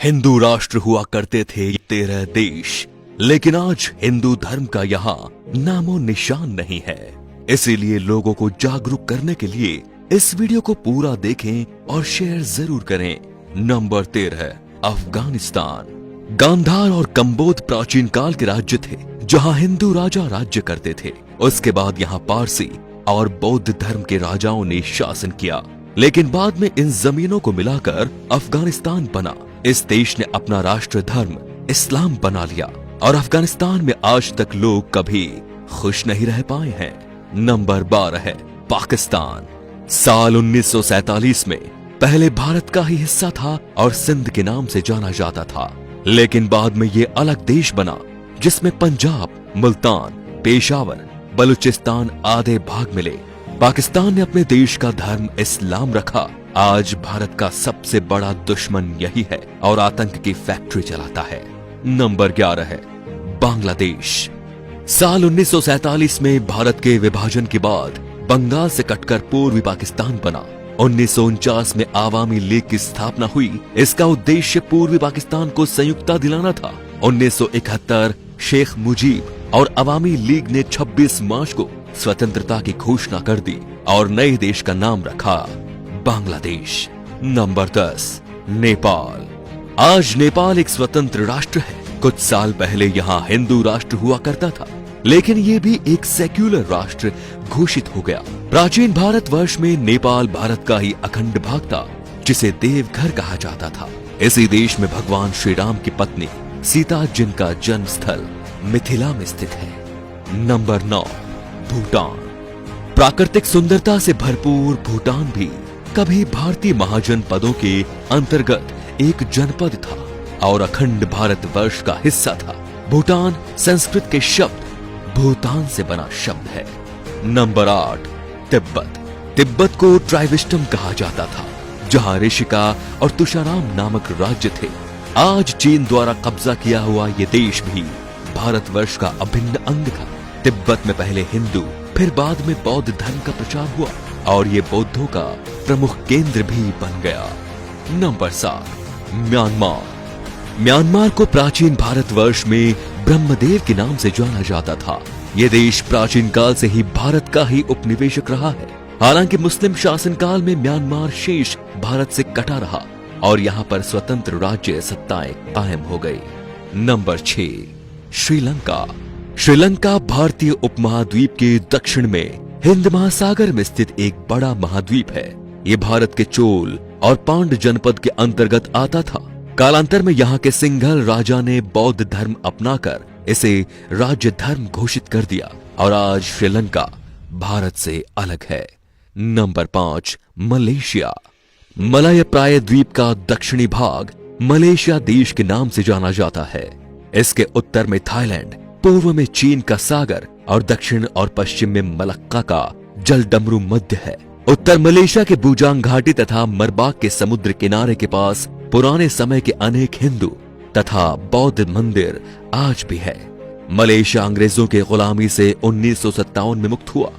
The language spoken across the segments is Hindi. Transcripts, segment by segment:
हिंदू राष्ट्र हुआ करते थे 13 देश, लेकिन आज हिंदू धर्म का यहाँ नामो निशान नहीं है। इसीलिए लोगों को जागरूक करने के लिए इस वीडियो को पूरा देखें और शेयर जरूर करें। नंबर 13, अफगानिस्तान। गांधार और कंबोध प्राचीन काल के राज्य थे जहाँ हिंदू राजा राज्य करते थे। उसके बाद यहाँ पारसी और बौद्ध धर्म के राजाओं ने शासन किया, लेकिन बाद में इन जमीनों को मिलाकर अफगानिस्तान बना। इस देश ने अपना राष्ट्र धर्म इस्लाम बना लिया और अफगानिस्तान में आज तक लोग कभी खुश नहीं रह पाए हैं। नंबर 12 है पाकिस्तान। साल 1947 में पहले भारत का ही हिस्सा था और सिंध के नाम से जाना जाता था, लेकिन बाद में ये अलग देश बना जिसमें पंजाब, मुल्तान, पेशावर, बलूचिस्तान आदि भाग मिले। पाकिस्तान ने अपने देश का धर्म इस्लाम रखा। आज भारत का सबसे बड़ा दुश्मन यही है और आतंक की फैक्ट्री चलाता है। नंबर 11 है बांग्लादेश। साल 1947 में भारत के विभाजन के बाद बंगाल से कटकर पूर्वी पाकिस्तान बना। 1949 में आवामी लीग की स्थापना हुई। इसका उद्देश्य पूर्वी पाकिस्तान को संयुक्ता दिलाना था। 1971 शेख मुजीब और अवामी लीग ने 26 मार्च को स्वतंत्रता की घोषणा कर दी और नए देश का नाम रखा बांग्लादेश। नंबर 10, नेपाल। आज नेपाल एक स्वतंत्र राष्ट्र है। कुछ साल पहले यहाँ हिंदू राष्ट्र हुआ करता था, लेकिन ये भी एक सेक्युलर राष्ट्र घोषित हो गया। प्राचीन भारतवर्ष में नेपाल भारत का ही अखंड भाग था, जिसे देवघर कहा जाता था। इसी देश में भगवान श्री राम की पत्नी सीता, जिनका जन्म स्थल मिथिला में स्थित है। नंबर 9, भूटान। प्राकृतिक सुंदरता से भरपूर भूटान भी कभी भारतीय महाजनपदों के अंतर्गत एक जनपद था और अखंड भारतवर्ष का हिस्सा था। भूटान संस्कृत के शब्द भूतान से बना शब्द है। नंबर 8, तिब्बत। तिब्बत को ट्राइविस्टम कहा जाता था, जहां ऋषिका और तुषाराम नामक राज्य थे। आज चीन द्वारा कब्जा किया हुआ ये देश भी भारतवर्ष का अभिन्न अंग था। तिब्बत में पहले हिंदू, फिर बाद में बौद्ध धर्म का प्रचार हुआ और ये बौद्धों का प्रमुख केंद्र भी बन गया। Number 7, Myanmar. म्यांमार को प्राचीन भारतवर्ष में ब्रह्मदेव के नाम से जाना जाता था। ये देश प्राचीन काल से ही भारत का ही उपनिवेशक रहा है। हालांकि मुस्लिम शासन काल में म्यांमार शेष भारत से कटा रहा और यहाँ पर स्वतंत्र राज्य सत्ताएं कायम हो गई। नंबर 6, श्रीलंका। श्रीलंका भारतीय उपमहाद्वीप के दक्षिण में हिंद महासागर में स्थित एक बड़ा महाद्वीप है। ये भारत के चोल और पांड जनपद के अंतर्गत आता था। कालांतर में यहाँ के सिंघल राजा ने बौद्ध धर्म अपनाकर इसे राज्य धर्म घोषित कर दिया और आज श्रीलंका भारत से अलग है। Number 5, Malaysia. मलय प्राय द्वीप का दक्षिणी भाग मलेशिया देश के नाम से जाना जाता है। इसके उत्तर में थाईलैंड, पूर्व में चीन का सागर और दक्षिण और पश्चिम में मलक्का का जलडमरू मध्य है। उत्तर मलेशिया के बुजांग घाटी तथा मरबाक के समुद्र किनारे के पास पुराने समय के अनेक हिंदू तथा बौद्ध मंदिर आज भी है। मलेशिया अंग्रेजों के गुलामी से 1957 में मुक्त हुआ।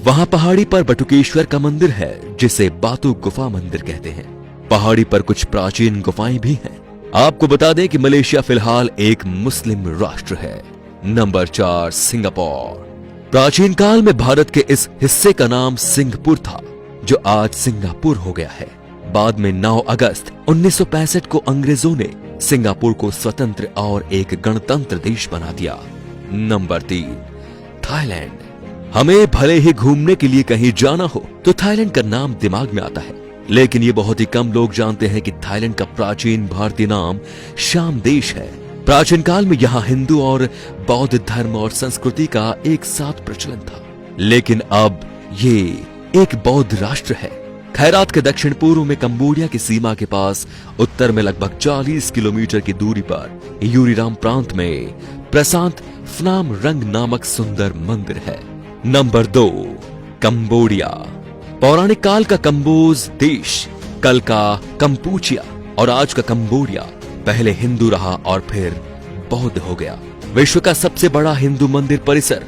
वहां पहाड़ी पर बटुकेश्वर का मंदिर है, जिसे बातू गुफा मंदिर कहते हैं। पहाड़ी पर कुछ प्राचीन गुफाएं भी हैं। आपको बता दें कि मलेशिया फिलहाल एक मुस्लिम राष्ट्र है। Number 4, Singapore. प्राचीन काल में भारत के इस हिस्से का नाम सिंहपुर था, जो आज सिंगापुर हो गया है। बाद में 9 अगस्त 1965 को अंग्रेजों ने सिंगापुर को स्वतंत्र और एक गणतंत्र देश बना दिया। Number 3, Thailand. हमें भले ही घूमने के लिए कहीं जाना हो तो थाईलैंड का नाम दिमाग में आता है, लेकिन ये बहुत ही कम लोग जानते हैं कि थाईलैंड का प्राचीन भारतीय नाम श्याम देश है। प्राचीन काल में यहाँ हिंदू और बौद्ध धर्म और संस्कृति का एक साथ प्रचलन था, लेकिन अब ये एक बौद्ध राष्ट्र है। खैरात के दक्षिण पूर्व में कंबोडिया की सीमा के पास उत्तर में लगभग 40 किलोमीटर की दूरी पर यूरीराम प्रांत में प्रशांत फनाम रंग नामक सुंदर मंदिर है। Number 2, Cambodia. पौराणिक काल का कंबोज देश, कल का कंपूचिया और आज का कंबोडिया पहले हिंदू रहा और फिर बौद्ध हो गया। विश्व का सबसे बड़ा हिंदू मंदिर परिसर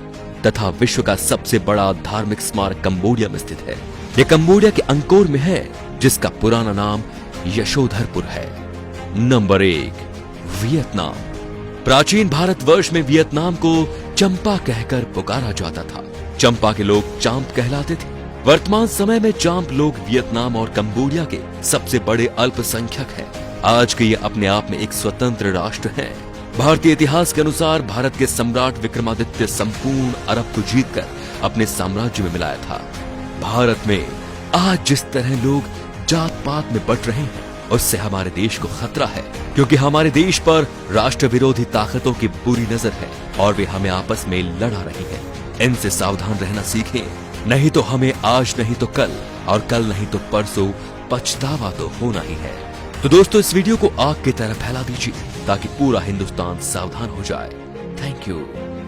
तथा विश्व का सबसे बड़ा धार्मिक स्मारक कंबोडिया में स्थित है। यह कंबोडिया के अंकोर में है, जिसका पुराना नाम यशोधरपुर है। Number 1, Vietnam. प्राचीन भारतवर्ष में वियतनाम को चंपा कहकर पुकारा जाता था। चंपा के लोग चांप कहलाते थे। वर्तमान समय में चांप लोग वियतनाम और कंबोडिया के सबसे बड़े अल्पसंख्यक हैं। आज के ये अपने आप में एक स्वतंत्र राष्ट्र हैं। भारतीय इतिहास के अनुसार भारत के सम्राट विक्रमादित्य संपूर्ण अरब को जीतकर अपने साम्राज्य में मिलाया था। भारत में आज जिस तरह लोग जात पात में बंट रहे हैं, उससे हमारे देश को खतरा है, क्योंकि हमारे देश पर राष्ट्र विरोधी ताकतों की बुरी नजर है और वे हमें आपस में लड़ा रही हैं। इनसे सावधान रहना सीखें, नहीं तो हमें आज नहीं तो कल और कल नहीं तो परसों पछतावा तो होना ही है। तो दोस्तों, इस वीडियो को आग की तरह फैला दीजिए ताकि पूरा हिंदुस्तान सावधान हो जाए। Thank you.